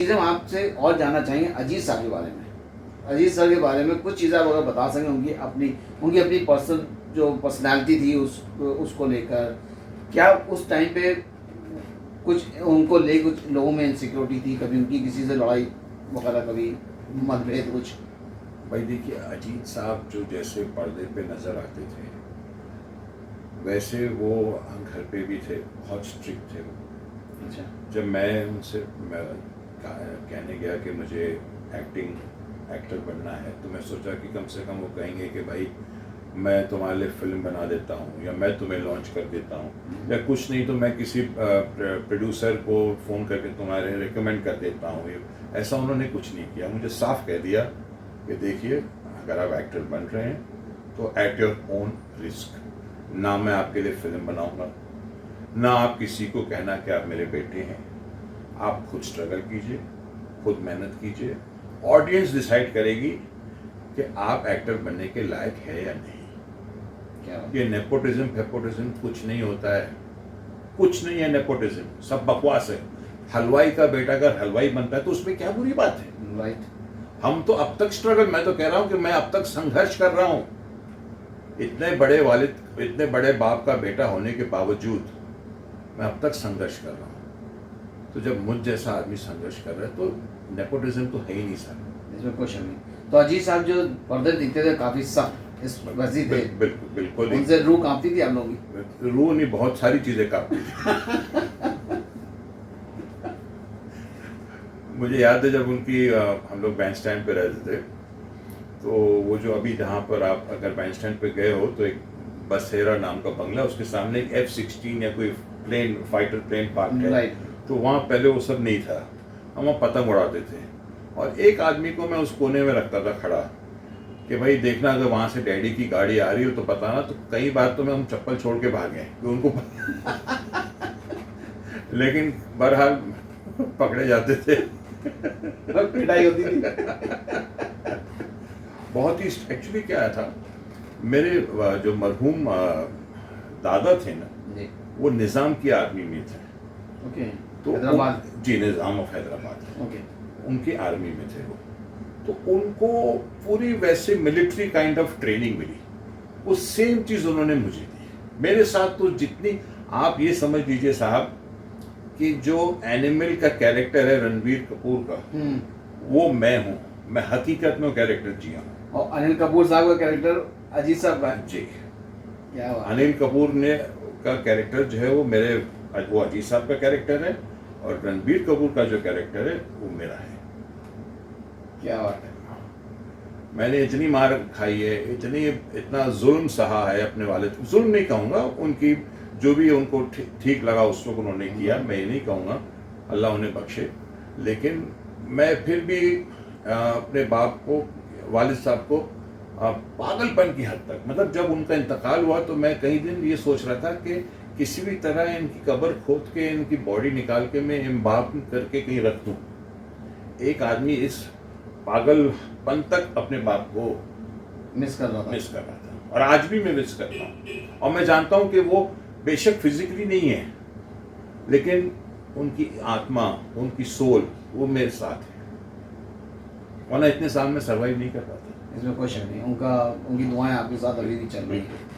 चीज़ें हम आपसे और जानना चाहेंगे अजीज साहब के बारे में। अजीज सर के बारे में कुछ चीज़ें आप अगर बता सकें, उनकी अपनी पर्सनल जो पर्सनैलिटी थी उसको लेकर, क्या उस टाइम पे कुछ उनको ले कुछ लोगों में इनसिक्योरिटी थी, कभी उनकी किसी से लड़ाई वगैरह, कभी मतभेद कुछ? भाई देखिए, अजीत साहब जो जैसे पर्दे पे नज़र आते थे वैसे वो घर पे भी थे, बहुत स्ट्रिक्ट थे वो। अच्छा। जब मैं उनसे कहने गया कि मुझे एक्टर बनना है, तो मैं सोचा कि कम से कम वो कहेंगे कि भाई मैं तुम्हारे लिए फिल्म बना देता हूँ या मैं तुम्हें लॉन्च कर देता हूँ, या कुछ नहीं तो मैं किसी प्रोड्यूसर को फ़ोन करके तुम्हारे रिकमेंड कर देता हूँ। ऐसा उन्होंने कुछ नहीं किया, मुझे साफ कह दिया कि देखिए, अगर आप एक्टर बन रहे हैं तो एट योर ओन रिस्क, ना मैं आपके लिए फिल्म बनाऊंगा, ना आप किसी को कहना कि आप मेरे बेटे हैं। आप खुद स्ट्रगल कीजिए, खुद मेहनत कीजिए, ऑडियंस डिसाइड करेगी कि आप एक्टर बनने के लायक है या नहीं। क्या ये नेपोटिज्म फेपोटिज्म कुछ नहीं होता है, कुछ नहीं है नेपोटिज्म, सब बकवास है। हलवाई का बेटा अगर हलवाई बनता है तो उसमें क्या बुरी बात है? राइट। हम तो अब तक स्ट्रगल, मैं तो कह रहा हूं कि मैं अब तक संघर्ष कर रहा हूं। इतने बड़े वालिद, इतने बड़े बाप का बेटा होने के बावजूद मैं अब तक संघर्ष कर रहा हूं। तो जब मुझ जैसा आदमी संघर्ष कर रहा है तो नेपोटिज्म तो है ही नहीं सर, इसमें क्वेश्चन नहीं। तो अजीज साहब जो पर्दे दिखते थे काफी सख्त इस वैसी थे, बिल्कुल उनसे रूह कांपती थी आप लोगों की? रूह नहीं, बहुत सारी चीजें कांपती थी। मुझे याद है जब उनकी हम लोग बैंड स्टैंड पे रहते थे, तो वो जो अभी जहाँ पर आप अगर बैंड स्टैंड पे गए हो तो एक बसेरा नाम का बंगला, उसके सामने एक F-16 या कोई प्लेन, फाइटर प्लेन पार्क है। राइट। तो वहाँ पहले वो सब नहीं था, हम वहाँ पतंग उड़ाते थे, और एक आदमी को मैं उस कोने में रखता था खड़ा कि भाई देखना, अगर वहाँ से डैडी की गाड़ी आ रही हो तो बताना। तो कई बार तो मैं हम चप्पल छोड़ के भागे कि उनको लेकिन बहरहाल पकड़े जाते थे। पिटाई होती थी। बहुत ही एक्चुअली क्या था, मेरे जो मरहूम दादा थे ना, जी। वो निज़ाम की आर्मी में थे। ओके। तो हैदराबाद। जी, निज़ाम ऑफ हैदराबाद, ओके। उनकी आर्मी में थे वो। तो उनको पूरी वैसे मिलिट्री काइंड ऑफ ट्रेनिंग मिली, वो सेम चीज़ उन्होंने मुझे दी। मेरे साथ तो जितनी, आप ये समझ लीजिए साहब कि जो एनिमल का कैरेक्टर है रणबीर कपूर का, वो मैं हूँ, मैं हकीकत में वो कैरेक्टर जिया हूँ। और अनिल कपूर साहब का कैरेक्टर अजीत साहब का? जी। क्या बात। अनिल कपूर ने का कैरेक्टर जो है वो मेरे, वो अजीत साहब का कैरेक्टर है, और रणबीर कपूर का जो कैरेक्टर है वो मेरा है। क्या बात है। मैंने इतनी मार खाई है, इतना जुल्म सहा है अपने वालिद, जुल्म नहीं कहूँगा, उनकी जो भी उनको ठीक लगा उस वक्त उन्होंने किया, मैं ये नहीं कहूँगा, अल्लाह उन्हें बख्शे। लेकिन मैं फिर भी अपने बाप को, वालिद साहब को पागलपन की हद तक, मतलब जब उनका इंतकाल हुआ तो मैं कई दिन ये सोच रहा था कि किसी भी तरह इनकी कब्र खोद के इनकी बॉडी निकाल के मैं इम्बाम करके कहीं रख दूँ। एक आदमी इस पागलपन तक अपने बाप को मिस कर रहा था, और आज भी मैं मिस करता हूँ। और मैं जानता हूँ कि वो बेशक फिजिकली नहीं है, लेकिन उनकी आत्मा, उनकी सोल वो मेरे साथ है, वरना इतने साल में सर्वाइव नहीं कर पाता। इसमें क्वेश्चन नहीं। उनकी दुआएं आपके साथ अभी भी चल रही है।